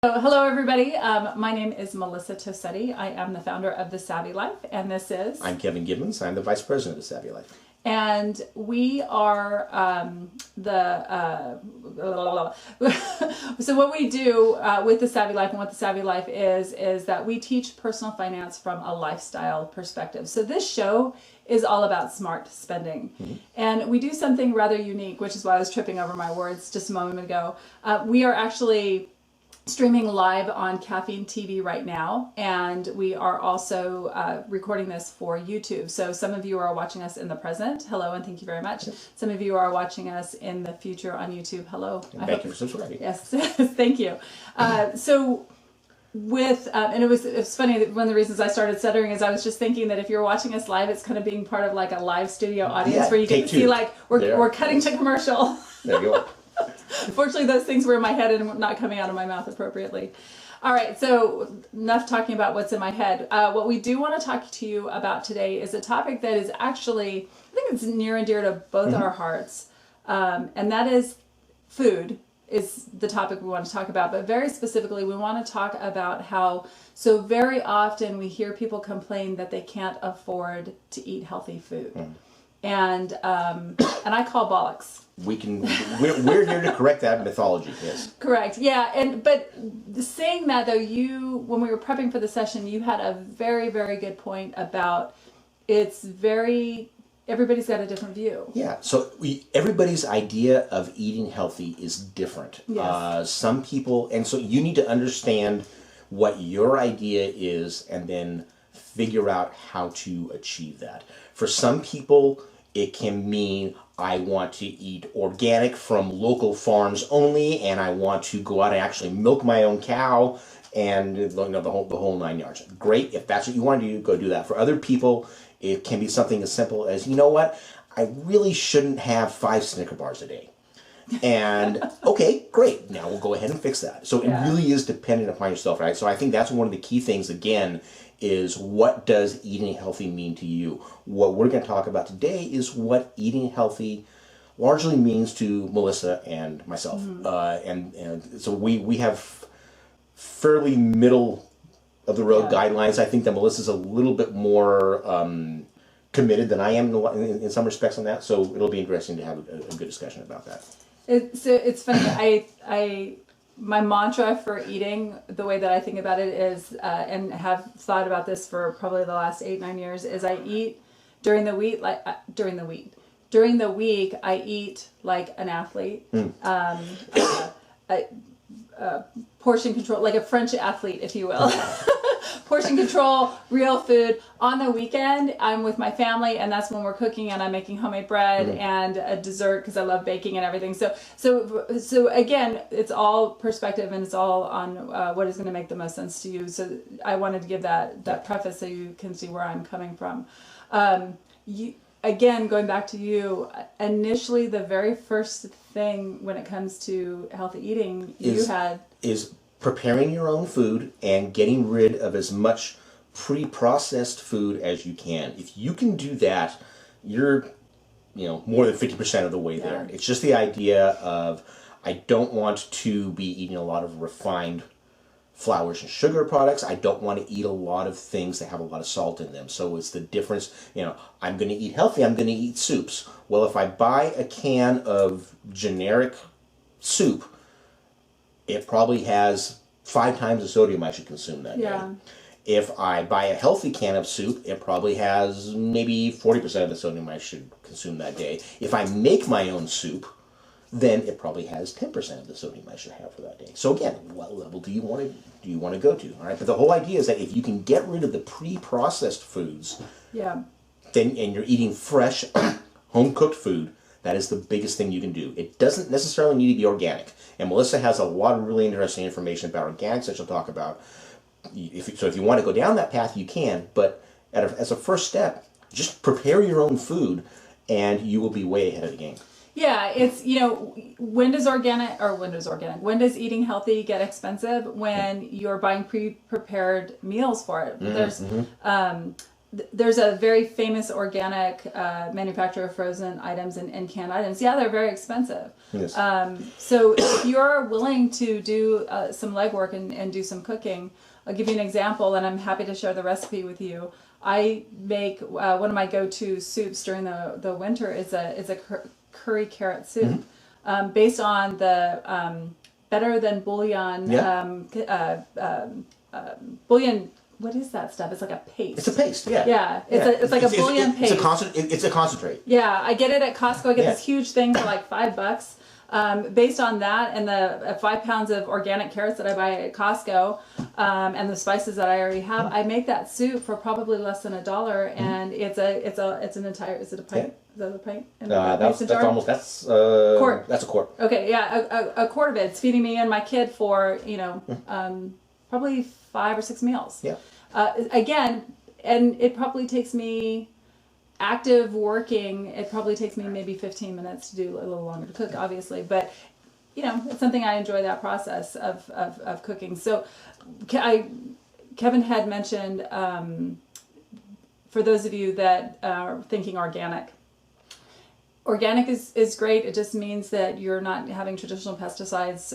So, hello everybody, my name is Melissa Tosetti. I am the founder of The Savvy Life, and this is... I'm Kevin Gibbons. I'm the Vice President of The Savvy Life. And we are so what we do with The Savvy Life and what The Savvy Life is that we teach personal finance from a lifestyle perspective. So this show is all about smart spending. Mm-hmm. And we do something rather unique, which is why I was tripping over my words just a moment ago. We are actually streaming live on Caffeine TV right now, and we are also recording this for YouTube. So some of you are watching us in the present. Hello, and thank you very much. Yes. Some of you are watching us in the future on YouTube. Hello. Thank you for subscribing. Yes, thank you. So with, and it was funny that one of the reasons I started stuttering is I was just thinking that if you're watching us live, it's kind of being part of like a live studio audience where you get to see like, we're cutting to commercial. There you go. Fortunately, those things were in my head and not coming out of my mouth appropriately. All right, so enough talking about what's in my head. What we do want to talk to you about today is a topic that is actually, I think it's near and dear to both our hearts, and that is food is the topic we want to talk about. But very specifically, we want to talk about how, so very often we hear people complain that they can't afford to eat healthy food. And I call bollocks. We're here to correct that mythology. Yes. Correct. Yeah. But saying that though, when we were prepping for the session, you had a very, very good point about everybody's got a different view. Yeah. So everybody's idea of eating healthy is different. Yes. Some people, and so you need to understand what your idea is and then figure out how to achieve that. For some people, it can mean I want to eat organic from local farms only, and I want to go out and actually milk my own cow, and the whole 9 yards. Great, if that's what you want to do, go do that. For other people, it can be something as simple as, you know what, I really shouldn't have 5 Snicker bars a day. And okay, great. Now we'll go ahead and fix that. So it really is dependent upon yourself, right? So I think that's one of the key things, again, is what does eating healthy mean to you? What we're going to talk about today is what eating healthy largely means to Melissa and myself. And so we have fairly middle of the road guidelines. I think that Melissa's a little bit more committed than I am in some respects on that. So it'll be interesting to have a good discussion about that. It's funny. My mantra for eating, the way that I think about it is, and have thought about this for probably the last 8-9 years, is I eat during the week, during the week, I eat like an athlete, portion control, like a French athlete, if you will. Portion control, real food. On the weekend, I'm with my family, and that's when we're cooking, and I'm making homemade bread and a dessert because I love baking and everything. So again, it's all perspective, and it's all on what is going to make the most sense to you. So I wanted to give that preface so you can see where I'm coming from. Again, going back to you, initially the very first thing when it comes to healthy eating is preparing your own food and getting rid of as much pre-processed food as you can. If you can do that, you're more than 50% of the way there. It's just the idea of, I don't want to be eating a lot of refined flours and sugar products. I don't want to eat a lot of things that have a lot of salt in them. So it's the difference, I'm going to eat healthy, I'm going to eat soups. Well, if I buy a can of generic soup, it probably has 5 times the sodium I should consume that day. If I buy a healthy can of soup, it probably has maybe 40% of the sodium I should consume that day. If I make my own soup, then it probably has 10% of the sodium I should have for that day. So again, what level do you want to go to? All right, but the whole idea is that if you can get rid of the pre-processed foods, then and you're eating fresh, home-cooked food, that is the biggest thing you can do. It doesn't necessarily need to be organic. And Melissa has a lot of really interesting information about organics that she'll talk about. So if you want to go down that path, you can. But as a first step, just prepare your own food, and you will be way ahead of the game. Yeah, it's, when does eating healthy get expensive? When you're buying pre-prepared meals for it. There's there's a very famous organic manufacturer of frozen items and canned items. Yeah, they're very expensive. Yes. So if you're willing to do some legwork and do some cooking, I'll give you an example, and I'm happy to share the recipe with you. I make one of my go-to soups during the winter is a curry carrot soup, based on the better than bouillon bouillon. What is that stuff? It's like a paste. It's a paste, yeah. Yeah, it's like a bouillon paste. It's a concentrate. Yeah, I get it at Costco. I get this huge thing for like $5. Based on that and the 5 pounds of organic carrots that I buy at Costco, and the spices that I already have, I make that soup for probably less than $1, and it's an entire. Is it a pint? Is that a pint? That's quart. That's a quart. Okay, yeah, a quart of it. It's feeding me and my kid for probably 5 or 6 meals. Yeah. Again, and it probably takes me active working. It probably takes me maybe 15 minutes to do, a little longer to cook, obviously, but it's something I enjoy, that process of cooking. So, Kevin had mentioned, for those of you that are thinking organic. Organic is great. It just means that you're not having traditional pesticides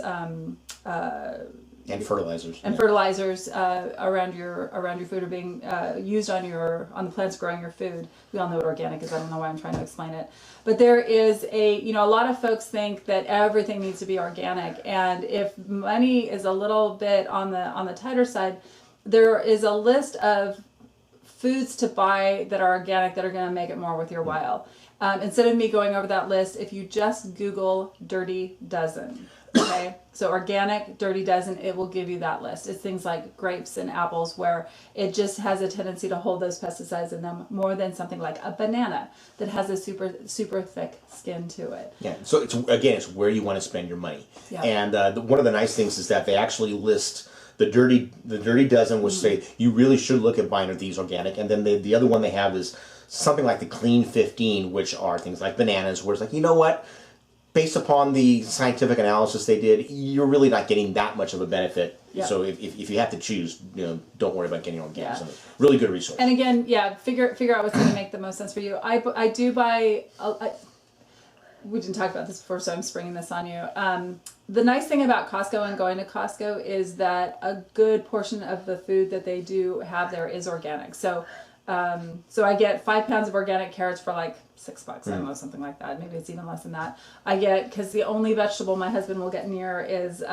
and fertilizers. And fertilizers around your food are being used on the plants growing your food. We all know what organic is. I don't know why I'm trying to explain it. But there is a lot of folks think that everything needs to be organic, and if money is a little bit on the tighter side, there is a list of foods to buy that are organic that are going to make it more worth your while. Instead of me going over that list, if you just Google Dirty Dozen, okay? So organic Dirty Dozen, it will give you that list. It's things like grapes and apples, where it just has a tendency to hold those pesticides in them more than something like a banana that has a super, super thick skin to it. Yeah, so it's where you want to spend your money. Yeah. And one of the nice things is that they actually list the Dirty Dozen, which say you really should look at buying these organic. And then the other one they have is something like the Clean 15, which are things like bananas, where it's like, you know what? Based upon the scientific analysis they did, you're really not getting that much of a benefit. Yeah. So if you have to choose, don't worry about getting organic. Yeah. Really good resource. And again, figure out what's going to make the most sense for you. I do buy. We didn't talk about this before, so I'm springing this on you. The nice thing about Costco and going to Costco is that a good portion of the food that they do have there is organic. So I get 5 pounds of organic carrots for like $6. I don't know, something like that. Maybe it's even less than that. I get, because the only vegetable my husband will get near is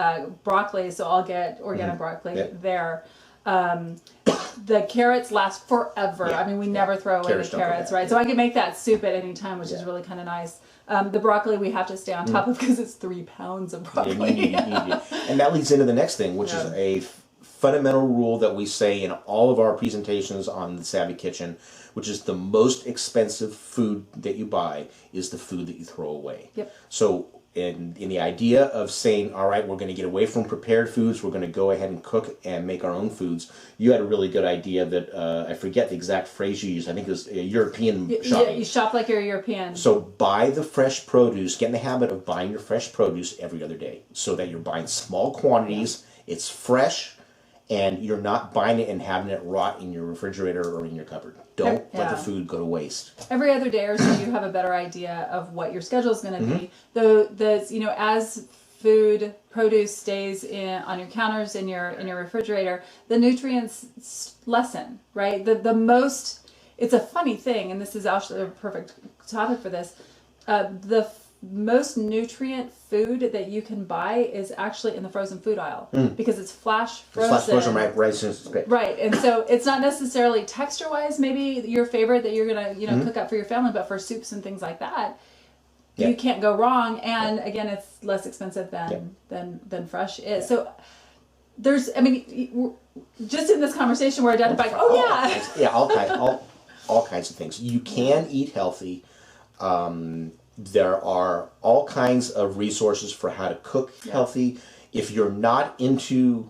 broccoli, so I'll get organic broccoli there. The carrots last forever. Yeah. I mean, we never throw away the carrots, right? So I can make that soup at any time, which is really kind of nice. The broccoli we have to stay on top of because it's 3 pounds of broccoli. Yeah, and that leads into the next thing, which is a fundamental rule that we say in all of our presentations on the Savvy Kitchen, which is the most expensive food that you buy is the food that you throw away. Yep. So in the idea of saying, all right, we're going to get away from prepared foods, we're going to go ahead and cook and make our own foods, you had a really good idea that, I forget the exact phrase you used, I think it was European shopping. Yeah, you shop like you're European. So buy the fresh produce, get in the habit of buying your fresh produce every other day, so that you're buying small quantities, it's fresh, and you're not buying it and having it rot in your refrigerator or in your cupboard. Don't let the food go to waste. Every other day or so, you have a better idea of what your schedule is going to be. Though as food produce stays on your counters in your refrigerator, the nutrients lessen. Right. It's a funny thing, and this is actually a perfect topic for this. The most nutrient food that you can buy is actually in the frozen food aisle because it's flash frozen. It's flash frozen, right. And so it's not necessarily texture-wise maybe your favorite that you're gonna cook up for your family, but for soups and things like that, you can't go wrong. And again, it's less expensive than fresh is. So there's, just in this conversation we're identifying. All kinds of things. You can eat healthy. There are all kinds of resources for how to cook healthy. If you're not into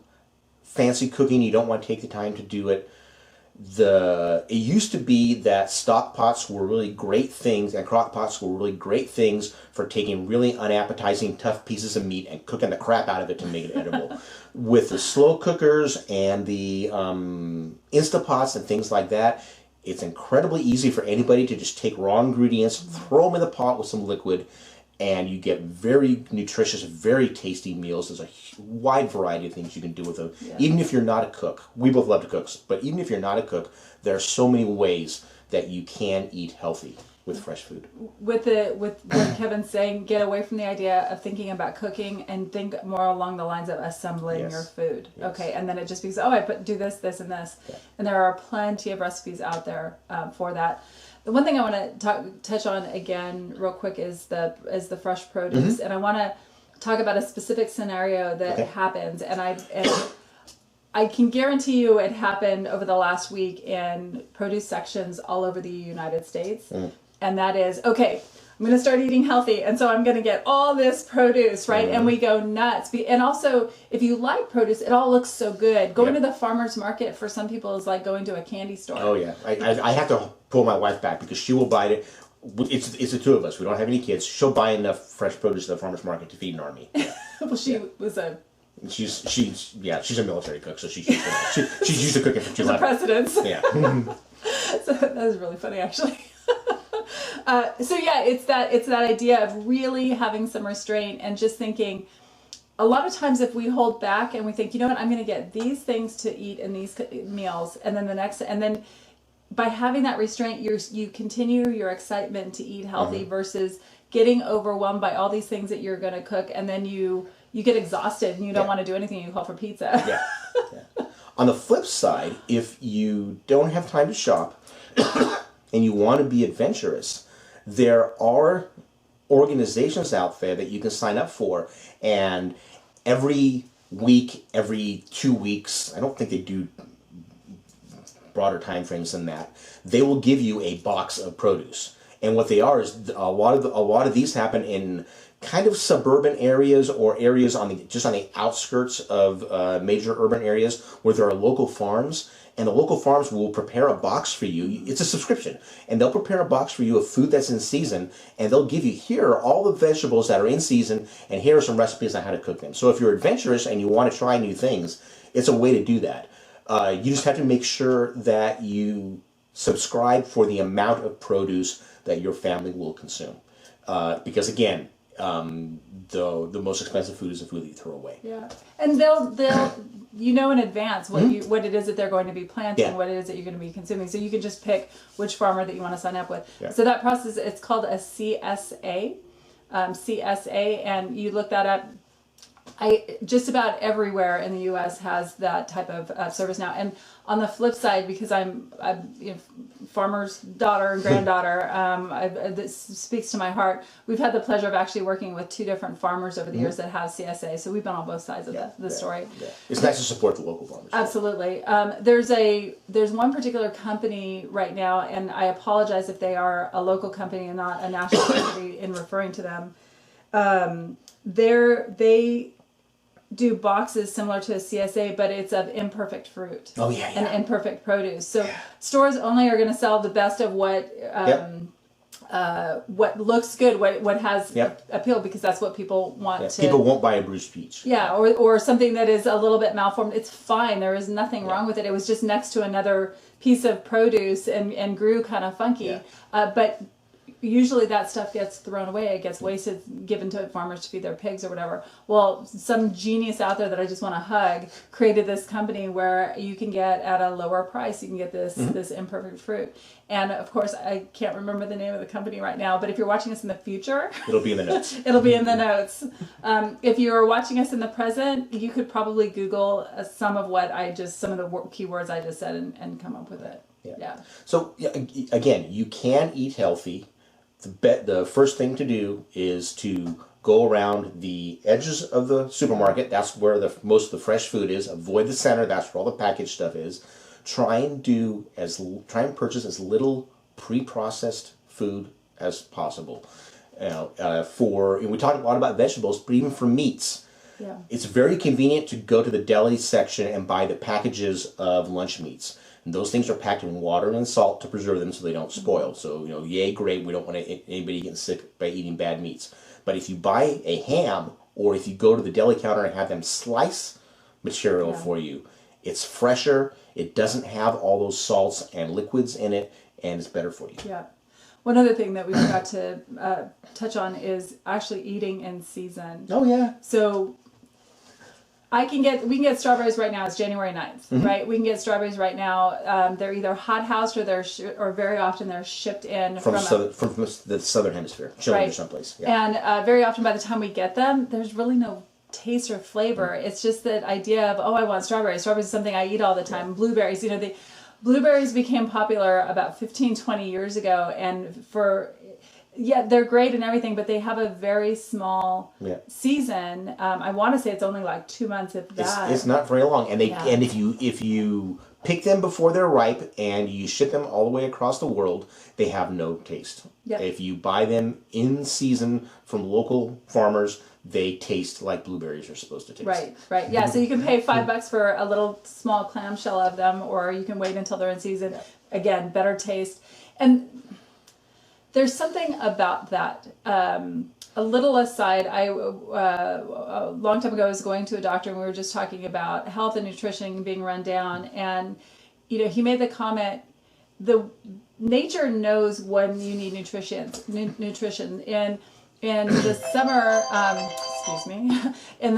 fancy cooking, you don't want to take the time to do it. It used to be that stock pots were really great things, and crock pots were really great things for taking really unappetizing, tough pieces of meat and cooking the crap out of it to make it edible. With the slow cookers and the Instapots and things like that, It's incredibly easy for anybody to just take raw ingredients, throw them in the pot with some liquid, and you get very nutritious, very tasty meals. There's a wide variety of things you can do with them. Yeah. Even if you're not a cook. We both love to cook, but even if you're not a cook, there are so many ways that you can eat healthy with fresh food. With what Kevin's saying, get away from the idea of thinking about cooking and think more along the lines of assembling your food. Yes. Okay, and then it just becomes, I do this, this, and this. Yeah. And there are plenty of recipes out there for that. The one thing I want to touch on again real quick is the fresh produce, and I want to talk about a specific scenario that happens, and I can guarantee you it happened over the last week in produce sections all over the United States. And that is, okay, I'm going to start eating healthy, and so I'm going to get all this produce, right? And we go nuts. And also, if you like produce, it all looks so good. Going to the farmer's market for some people is like going to a candy store. Oh, yeah. I have to pull my wife back because she will buy it. It's the two of us. We don't have any kids. She'll buy enough fresh produce at the farmer's market to feed an army. Well, she was a... She's a military cook, so she's used to cooking for 200. She's a precedence. Yeah. So that was really funny, actually. It's that idea of really having some restraint and just thinking, a lot of times if we hold back and we think, you know what, I'm going to get these things to eat in these meals, and then by having that restraint, you continue your excitement to eat healthy versus getting overwhelmed by all these things that you're going to cook, and then you get exhausted and you don't want to do anything. You call for pizza. Yeah. On the flip side, if you don't have time to shop and you want to be adventurous, there are organizations out there that you can sign up for, and every week, every 2 weeks, I don't think they do broader time frames than that, they will give you a box of produce. And what they are is a lot of these happen in kind of suburban areas or areas on the outskirts of major urban areas where there are local farms, and the local farms will prepare a box for you. It's a subscription, and they'll prepare a box for you of food that's in season, and they'll give you, here are all the vegetables that are in season, and here are some recipes on how to cook them. So if you're adventurous and you want to try new things, it's a way to do that. You just have to make sure that you subscribe for the amount of produce that your family will consume. Because again, the most expensive food is the food that you throw away. Yeah, and they'll in advance what it is that they're going to be planting, what it is that you're going to be consuming. So you can just pick which farmer that you want to sign up with. Yeah. So that process, it's called a CSA, and you look that up. Just about everywhere in the U.S. has that type of service now. And on the flip side, because I'm farmer's daughter and granddaughter, this speaks to my heart. We've had the pleasure of actually working with 2 different farmers over the years that have CSA, so we've been on both sides of the story. Yeah. It's nice to support the local farmers. Absolutely. There's one particular company right now, and I apologize if they are a local company and not a national company in referring to them. They do boxes similar to a CSA, but it's of imperfect fruit. Oh, yeah. And imperfect produce. So stores only are going to sell the best of what looks good, what has appeal, because that's what people want to... People won't buy a bruised peach. Yeah, or something that is a little bit malformed. It's fine. There is nothing wrong with it. It was just next to another piece of produce and grew kind of funky. Yeah. But usually that stuff gets thrown away. It gets wasted, given to farmers to feed their pigs or whatever. Well, some genius out there that I just want to hug created this company where you can get at a lower price, you can get this imperfect fruit. And of course, I can't remember the name of the company right now, but if you're watching us in the future, it'll be in the notes. It'll be in the notes. If you're watching us in the present, you could probably Google some of the keywords I just said and come up with it. Yeah. So again, you can eat healthy. The first thing to do is to go around the edges of the supermarket. That's where most of the fresh food is. Avoid the center. That's where all the packaged stuff is. Try and purchase as little pre-processed food as possible. And we talked a lot about vegetables, but even for meats, it's very convenient to go to the deli section and buy the packages of lunch meats. And those things are packed in water and salt to preserve them so they don't spoil. So, yay, great. We don't want anybody getting sick by eating bad meats. But if you buy a ham, or if you go to the deli counter and have them slice material for you, It's fresher. It doesn't have all those salts and liquids in it, and it's better for you. Yeah. One other thing that we forgot to touch on is actually eating in season. Oh yeah. So we can get strawberries right now. It's January 9th, right? We can get strawberries right now. They're either hot housed or very often they're shipped in from the southern hemisphere, Chile or someplace. Yeah. And very often by the time we get them, there's really no taste or flavor. It's just that idea of, I want strawberries. Strawberries is something I eat all the time. Blueberries, the blueberries became popular about 15, 20 years ago, and they're great and everything, but they have a very small season. I want to say it's only like 2 months, if that. It's not very long, and and if you pick them before they're ripe and you ship them all the way across the world, they have no taste. Yep. If you buy them in season from local farmers, they taste like blueberries are supposed to taste. Right. Yeah, so you can pay $5 for a little small clamshell of them, or you can wait until they're in season. Yeah. Again, better taste. And there's something about that. A little aside, a long time ago I was going to a doctor and we were just talking about health and nutrition being run down, and he made the comment, the nature knows when you need nutrition. In the summer, in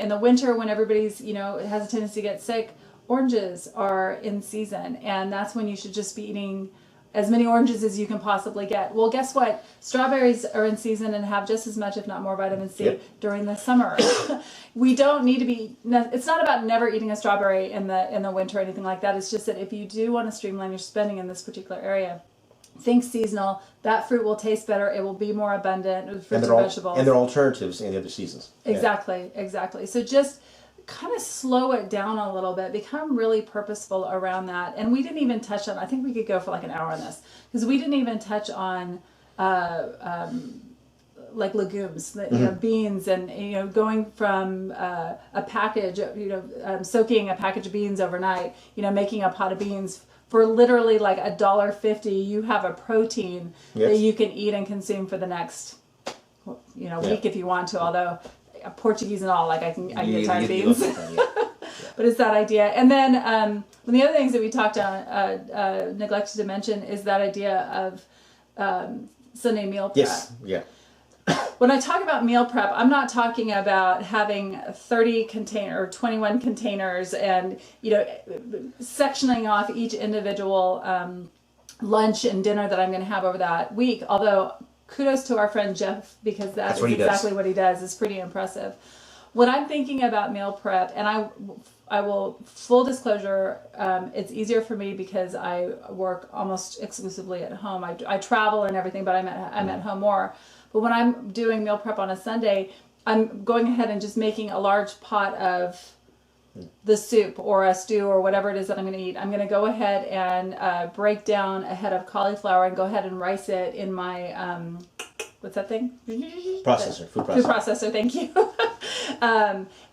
the winter when everybody's, has a tendency to get sick, oranges are in season, and that's when you should just be eating as many oranges as you can possibly get. Well, guess what? Strawberries are in season and have just as much, if not more, vitamin C during the summer. We don't need to be, it's not about never eating a strawberry in the winter or anything like that. It's just that if you do want to streamline your spending in this particular area, think seasonal. That fruit will taste better. It will be more abundant with fruits and vegetables. And there are alternatives in the other seasons. Exactly. So just kind of slow it down a little bit. Become really purposeful around that. And we didn't even touch on, I think we could go for like an hour on this, because we didn't even touch on like legumes, beans, and going from a package, soaking a package of beans overnight, making a pot of beans. For literally like $1.50, you have a protein that you can eat and consume for the next, week if you want to. Although Portuguese and all, like I can get tired of beans. But it's that idea. And then one of the other things that we talked on, neglected to mention, is that idea of Sunday meal prep. Yes. Yeah. When I talk about meal prep, I'm not talking about having 30 or 21 containers and, sectioning off each individual lunch and dinner that I'm going to have over that week. Although, kudos to our friend Jeff, because that's exactly what he does. It's pretty impressive. When I'm thinking about meal prep, and I will, full disclosure, it's easier for me because I work almost exclusively at home. I travel and everything, but I'm at home more. But when I'm doing meal prep on a Sunday, I'm going ahead and just making a large pot of the soup or a stew or whatever it is that I'm going to eat. I'm going to go ahead and break down a head of cauliflower and go ahead and rice it in my, what's that thing? Food processor. Food processor, thank you.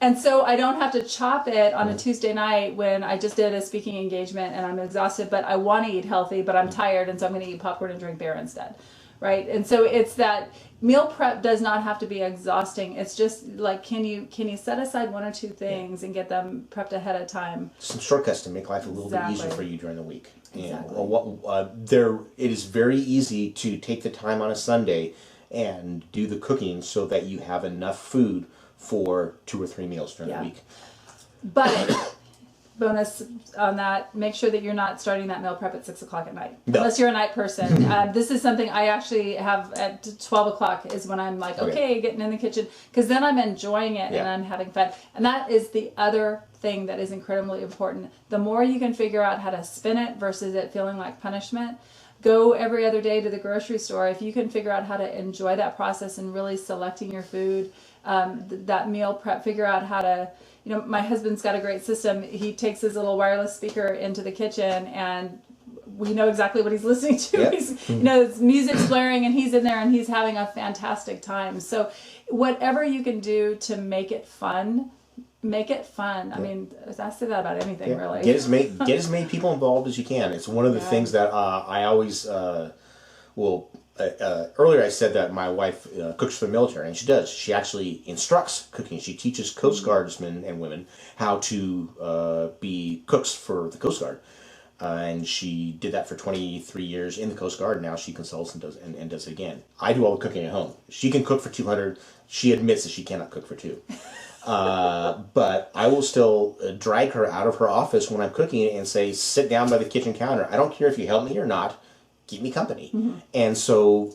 And so I don't have to chop it on a Tuesday night when I just did a speaking engagement and I'm exhausted, but I want to eat healthy, but I'm tired, and so I'm going to eat popcorn and drink beer instead. Right? And so it's that meal prep does not have to be exhausting. It's just like, can you set aside one or two things and get them prepped ahead of time? Some shortcuts to make life a little bit easier for you during the week. And it is very easy to take the time on a Sunday and do the cooking so that you have enough food for 2 or 3 meals during the week. But bonus on that, make sure that you're not starting that meal prep at 6 o'clock at night. No. Unless you're a night person. This is something I actually have at 12 o'clock is when I'm like, okay, getting in the kitchen. Because then I'm enjoying it and I'm having fun. And that is the other thing that is incredibly important. The more you can figure out how to spin it versus it feeling like punishment, go every other day to the grocery store. If you can figure out how to enjoy that process and really selecting your food, that meal prep, figure out how to, my husband's got a great system. He takes his little wireless speaker into the kitchen and we know exactly what he's listening to. Yep. His music's blaring and he's in there and he's having a fantastic time. So whatever you can do to make it fun, make it fun. I mean, I say that about anything, really. Get as many people involved as you can. It's one of the things that I always will earlier I said that my wife cooks for the military, and she does. She actually instructs cooking. She teaches Coast Guardsmen and women how to be cooks for the Coast Guard. And she did that for 23 years in the Coast Guard. Now she consults and does it again. I do all the cooking at home. She can cook for 200. She admits that she cannot cook for two. But I will still drag her out of her office when I'm cooking and say, sit down by the kitchen counter. I don't care if you help me or not. Keep me company. And so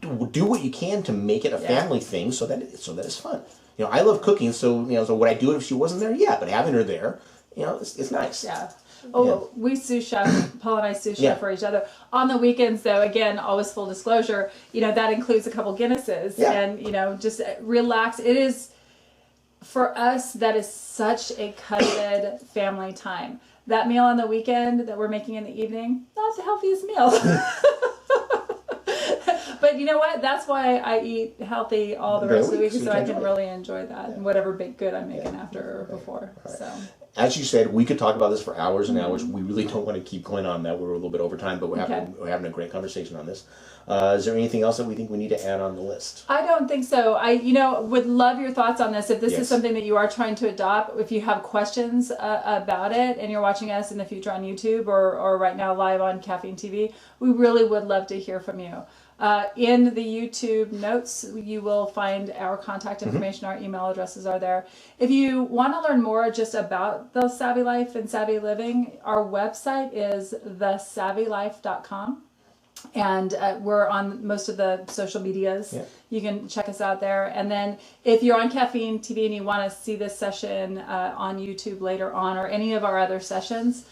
do what you can to make it a family thing so that it's fun. You know, I love cooking, so would I do it if she wasn't there? Yeah, but having her there, it's nice. Yeah. Oh, we sous chef. Paul and I sous chef for each other on the weekends. Though, again, always full disclosure. That includes a couple Guinnesses, and just relax. It is for us. That is such a coveted family time. That meal on the weekend that we're making in the evening, not the healthiest meal. But you know what? That's why I eat healthy all the rest of the week, so I can really enjoy that and whatever baked good I'm making after or before. Right. So. As you said, we could talk about this for hours and hours. We really don't want to keep going on that. We're a little bit over time, but we're having a great conversation on this. Is there anything else that we think we need to add on the list? I don't think so. I would love your thoughts on this. If this is something that you are trying to adopt, if you have questions about it and you're watching us in the future on YouTube or right now live on Caffeine TV, we really would love to hear from you. In the YouTube notes, you will find our contact information. Our email addresses are there. If you want to learn more just about the Savvy Life and Savvy Living, our website is thesavvylife.com. And we're on most of the social medias. Yeah. You can check us out there. And then if you're on Caffeine TV and you want to see this session on YouTube later on, or any of our other sessions,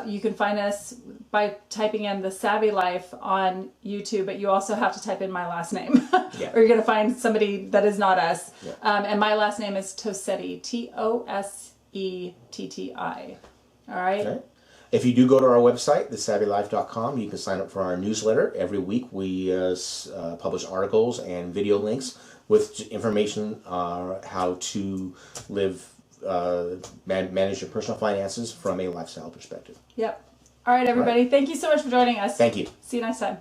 you can find us by typing in The Savvy Life on YouTube, but you also have to type in my last name, or you're going to find somebody that is not us. Yeah. And my last name is Tosetti, Tosetti. All right? Okay. If you do go to our website, thesavvylife.com, you can sign up for our newsletter. Every week we publish articles and video links with information how to live, manage your personal finances from a lifestyle perspective. Yep. All right, everybody. Right. Thank you so much for joining us. Thank you. See you next time.